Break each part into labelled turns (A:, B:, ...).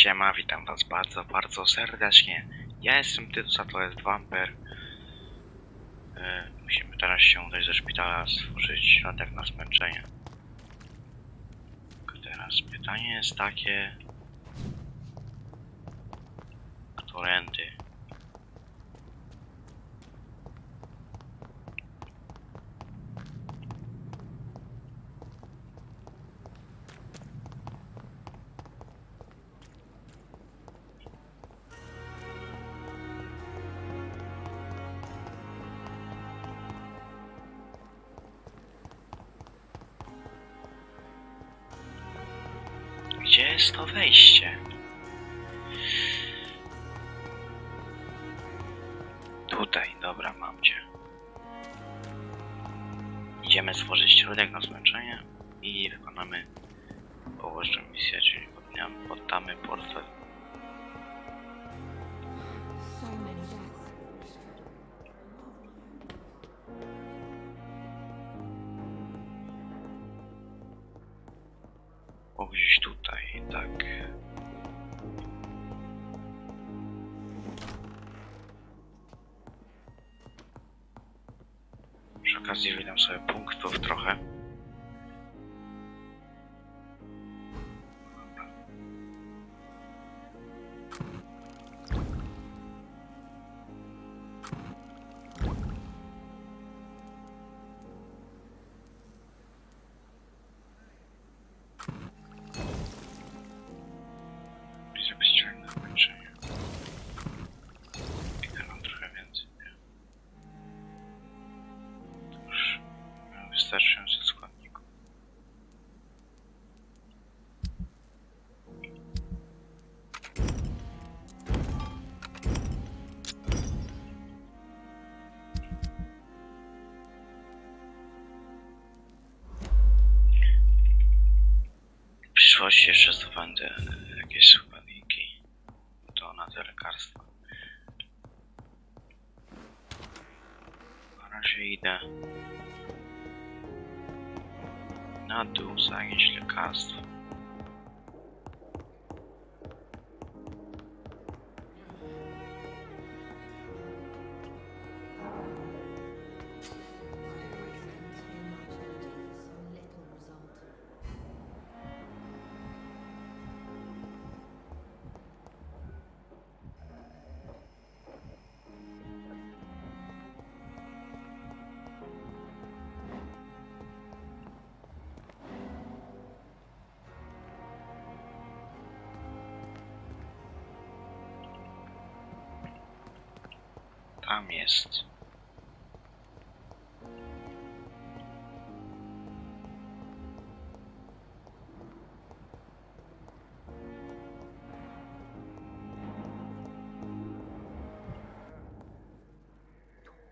A: Siema, witam was bardzo, bardzo serdecznie. Ja jestem Tytus, a to jest Vampyr. Musimy teraz się udać do szpitala, stworzyć środek na zmęczenie. Tylko teraz pytanie jest takie... Którędy? Gdzie jest to wejście? Tutaj, dobra, mam cię. Idziemy stworzyć środek na zmęczenie i wykonamy poboczną misję, czyli poddamy portfel. O, gdzieś tutaj, tak. Przy okazji wydam sobie punktów trochę. Wystarczająco składników. W przyszłości jeszcze zdobędę jakieś składniki. To na te lekarstwa. Na razie idę na dół za jakieś lekarstwo. Tam jest.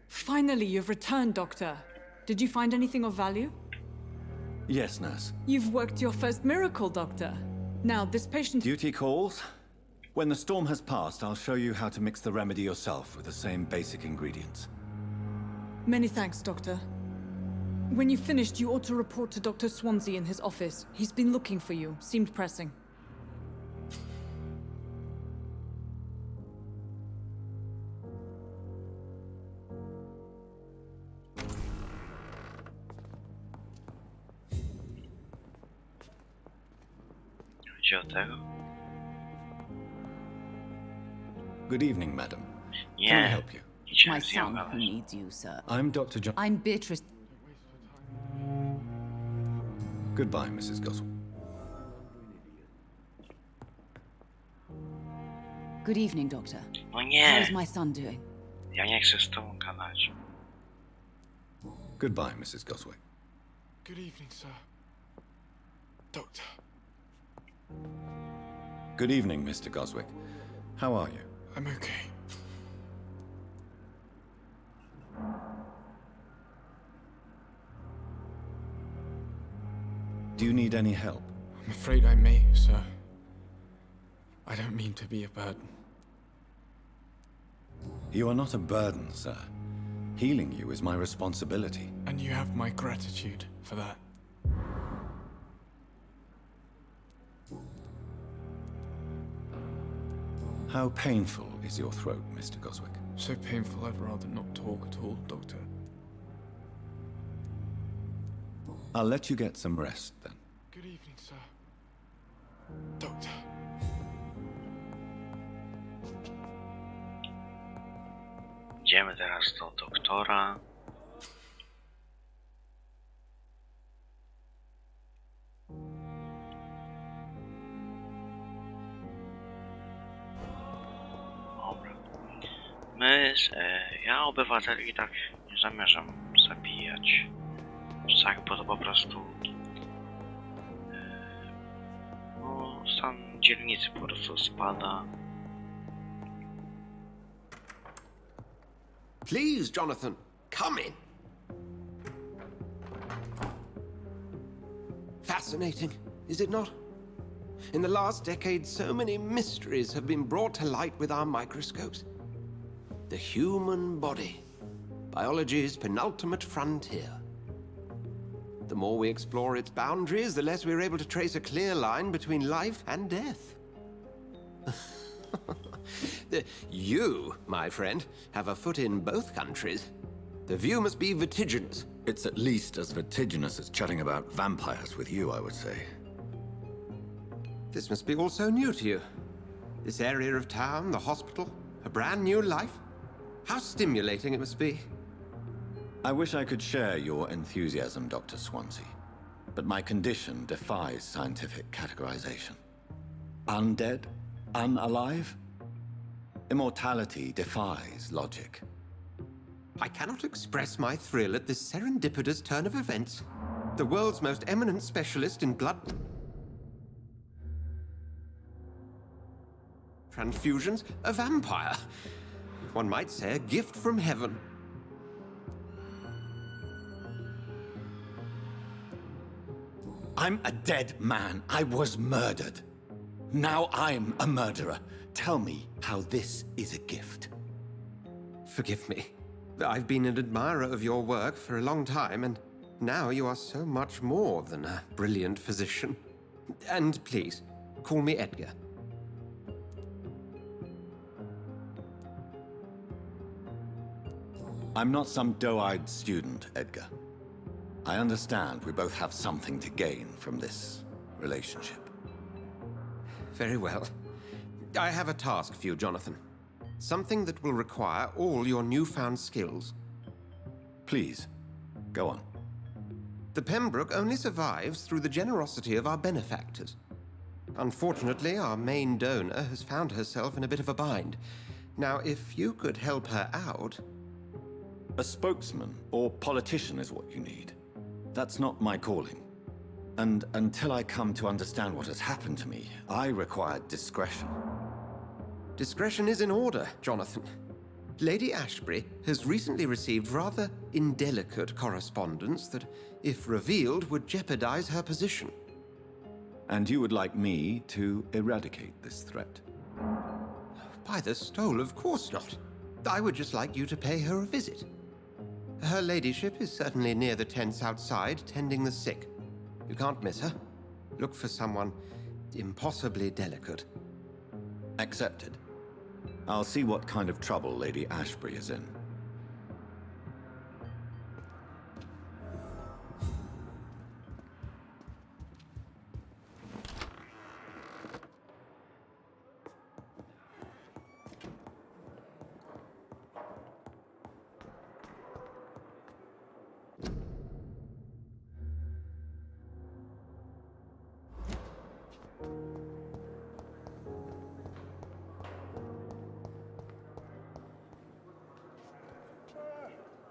B: Finally, you've returned, Doctor. Did you find anything of value?
C: Yes, nurse.
B: You've worked your first miracle, Doctor. Now, this patient...
C: Duty calls. When the storm has passed, I'll show you how to mix the remedy yourself with the same basic ingredients.
B: Many thanks, Doctor. When you've finished, you ought to report to Dr. Swansea in his office. He's been looking for you. Seemed pressing.
A: Chodzi o tego?
C: Good evening, madam. Can I
A: Nie,
C: help you?
A: nie chciałem
D: My
A: z nią
D: son who
A: gadać.
D: needs you, sir.
C: I'm Dr. John.
D: I'm Beatrice.
C: Goodbye, Mrs. Goswell.
D: Good evening, Doctor.
A: No
D: How
A: nie,
D: is my son doing?
A: ja nie chcę z tobą gadać.
C: Goodbye, Mrs. Goswick.
E: Good evening, sir. Doctor.
C: Good evening, Mr. Goswick. How are you?
E: I'm okay.
C: Do you need any help?
E: I'm afraid I may, sir. I don't mean to be a burden.
C: You are not a burden, sir. Healing you is my responsibility.
E: And you have my gratitude for that.
C: How painful is your throat, Mr. Goswick?
E: So painful I'd rather not talk at all, Doctor.
C: I'll let you get some rest, then.
E: Good evening, sir. Doctor.
A: Idziemy teraz do doktora. Dobra. Ja obywateli tak nie zamierzam zabijać. Tak, bo to po prostu no, stan dzielnicy po prostu spada.
F: Please, Jonathan, come in. Fascinating, is it not? In the last decade, so many mysteries have been brought to light with our microscopes. The human body, biology's penultimate frontier. The more we explore its boundaries, the less we're able to trace a clear line between life and death. You, my friend, have a foot in both countries. The view must be vertiginous.
C: It's at least as vertiginous as chatting about vampires with you, I would say.
F: This must be all so new to you. This area of town, the hospital, a brand new life. How stimulating it must be.
C: I wish I could share your enthusiasm, Dr. Swansea, but my condition defies scientific categorization. Undead? Unalive? Immortality defies logic.
F: I cannot express my thrill at this serendipitous turn of events. The world's most eminent specialist in blood transfusions, a vampire. One might say a gift from heaven.
C: I'm a dead man. I was murdered. Now I'm a murderer. Tell me how this is a gift.
F: Forgive me. I've been an admirer of your work for a long time, and now you are so much more than a brilliant physician. And please, call me Edgar.
C: I'm not some doe-eyed student, Edgar. I understand we both have something to gain from this relationship.
F: Very well. I have a task for you, Jonathan. Something that will require all your newfound skills.
C: Please, go on.
F: The Pembroke only survives through the generosity of our benefactors. Unfortunately, our main donor has found herself in a bit of a bind. Now, if you could help her out...
C: A spokesman or politician is what you need. That's not my calling. And until I come to understand what has happened to me, I require discretion.
F: Discretion is in order, Jonathan. Lady Ashbury has recently received rather indelicate correspondence that, if revealed, would jeopardize her position.
C: And you would like me to eradicate this threat?
F: By the stole, of course not. I would just like you to pay her a visit. Her ladyship is certainly near the tents outside, tending the sick. You can't miss her. Look for someone impossibly delicate.
C: Accepted. I'll see what kind of trouble Lady Ashbury is in.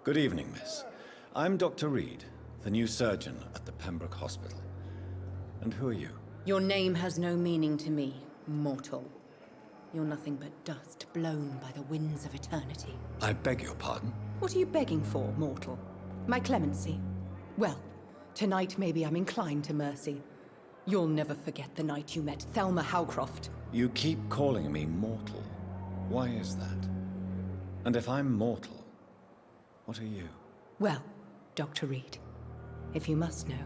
C: Good evening, miss. I'm Dr. Reed, the new surgeon at the Pembroke Hospital. And who are you?
D: Your name has no meaning to me, mortal. You're nothing but dust blown by the winds of eternity.
C: I beg your pardon?
D: What are you begging for, mortal? My clemency? Well, tonight maybe I'm inclined to mercy. You'll never forget the night you met Thelma Howcroft.
C: You keep calling me mortal. Why is that? And if I'm mortal, what are you?
D: Well, Dr. Reed, if you must know,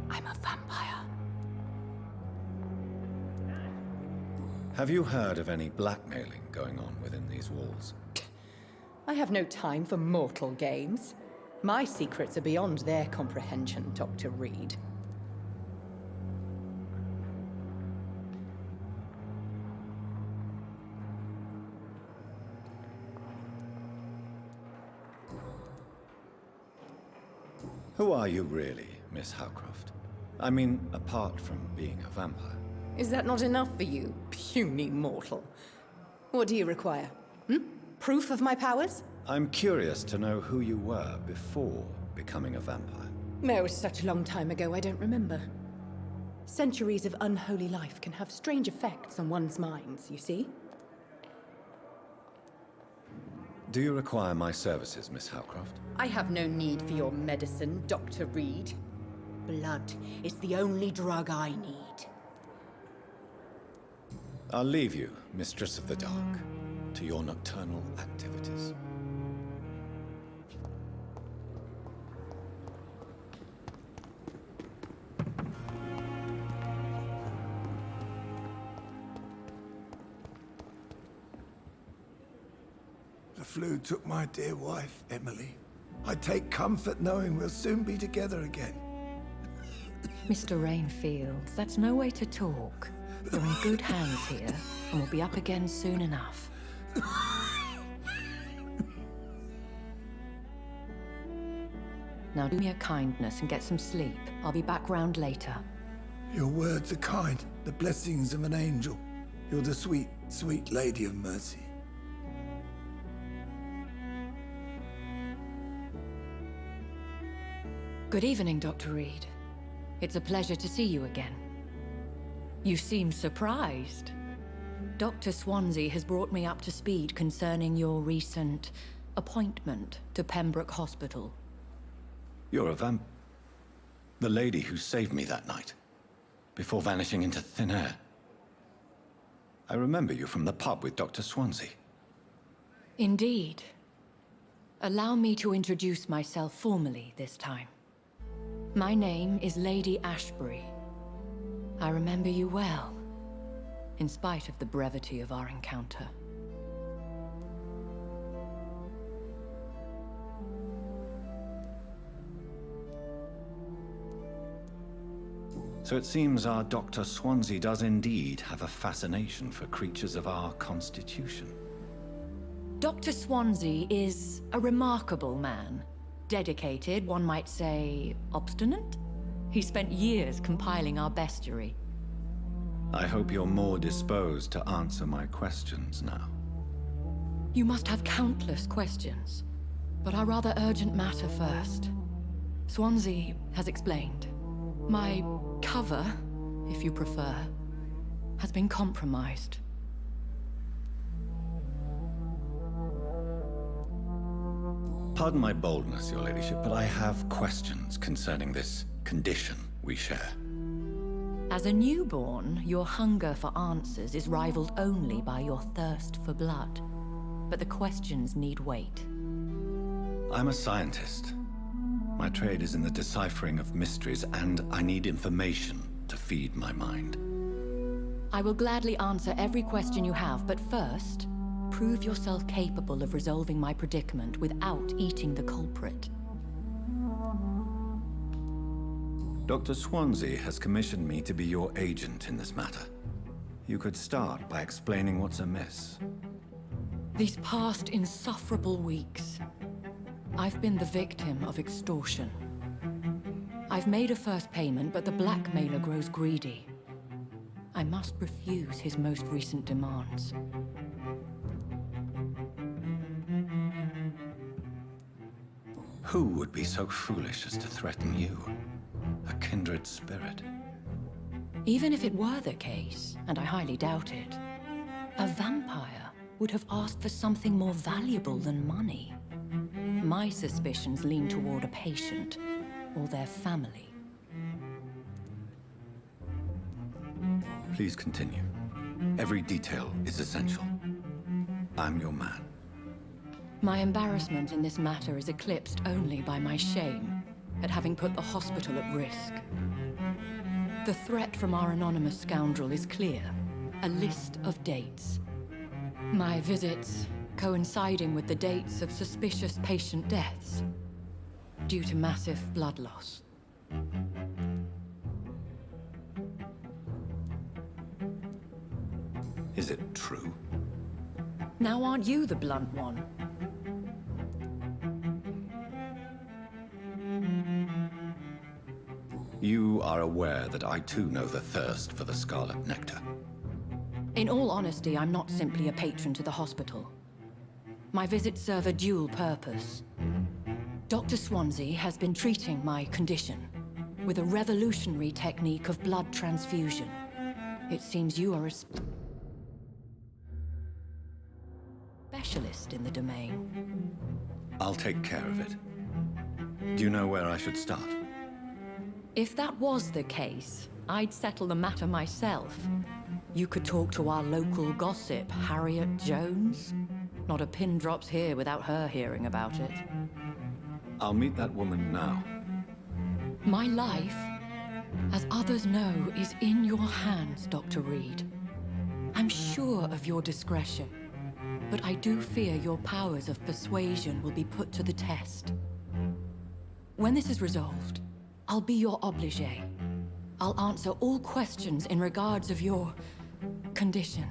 D: I'm a vampire.
C: Have you heard of any blackmailing going on within these walls?
D: I have no time for mortal games. My secrets are beyond their comprehension, Dr. Reed.
C: Who are you really, Miss Howcroft? I mean, apart from being a vampire.
D: Is that not enough for you, puny mortal? What do you require? Proof of my powers?
C: I'm curious to know who you were before becoming a vampire.
D: It was such a long time ago, I don't remember. Centuries of unholy life can have strange effects on one's minds, you see?
C: Do you require my services, Miss Howcroft?
D: I have no need for your medicine, Dr. Reed. Blood is the only drug I need.
C: I'll leave you, Mistress of the Dark, to your nocturnal activities.
G: The flu took my dear wife, Emily. I take comfort knowing we'll soon be together again.
H: Mr. Rainfield, that's no way to talk. You're in good hands here, and we'll be up again soon enough. Now do me a kindness and get some sleep. I'll be back round later.
G: Your words are kind, the blessings of an angel. You're the sweet, sweet Lady of Mercy.
H: Good evening, Dr. Reed. It's a pleasure to see you again. You seem surprised. Dr. Swansea has brought me up to speed concerning your recent appointment to Pembroke Hospital.
C: You're a the lady who saved me that night, before vanishing into thin air. I remember you from the pub with Dr. Swansea.
H: Indeed. Allow me to introduce myself formally this time. My name is Lady Ashbury. I remember you well, in spite of the brevity of our encounter.
C: So it seems our Dr. Swansea does indeed have a fascination for creatures of our constitution.
H: Dr. Swansea is a remarkable man. Dedicated, one might say, obstinate? He spent years compiling our bestiary.
C: I hope you're more disposed to answer my questions now.
H: You must have countless questions, but our rather urgent matter first. Swansea has explained. My cover, if you prefer, has been compromised.
C: Pardon my boldness, Your Ladyship, but I have questions concerning this condition we share.
H: As a newborn, your hunger for answers is rivaled only by your thirst for blood. But the questions need wait.
C: I'm a scientist. My trade is in the deciphering of mysteries, and I need information to feed my mind.
H: I will gladly answer every question you have, but first, prove yourself capable of resolving my predicament without eating the culprit.
C: Dr. Swansea has commissioned me to be your agent in this matter. You could start by explaining what's amiss.
H: These past insufferable weeks, I've been the victim of extortion. I've made a first payment, but the blackmailer grows greedy. I must refuse his most recent demands.
C: Who would be so foolish as to threaten you? A kindred spirit.
H: Even if it were the case, and I highly doubt it, a vampire would have asked for something more valuable than money. My suspicions lean toward a patient or their family.
C: Please continue. Every detail is essential. I'm your man.
H: My embarrassment in this matter is eclipsed only by my shame at having put the hospital at risk. The threat from our anonymous scoundrel is clear. a list of dates. My visits coinciding with the dates of suspicious patient deaths due to massive blood loss.
C: Is it true?
H: Now aren't you the blunt one?
C: You are aware that I too know the thirst for the Scarlet Nectar.
H: In all honesty, I'm not simply a patron to the hospital. My visits serve a dual purpose. Dr. Swansea has been treating my condition with a revolutionary technique of blood transfusion. It seems you are a specialist in the domain.
C: I'll take care of it. Do you know where I should start?
H: If that was the case, I'd settle the matter myself. You could talk to our local gossip, Harriet Jones. Not a pin drops here without her hearing about it.
C: I'll meet that woman now.
H: My life, as others know, is in your hands, Dr. Reed. I'm sure of your discretion, but I do fear your powers of persuasion will be put to the test. When this is resolved, I'll be your obligé. I'll answer all questions in regards of your condition.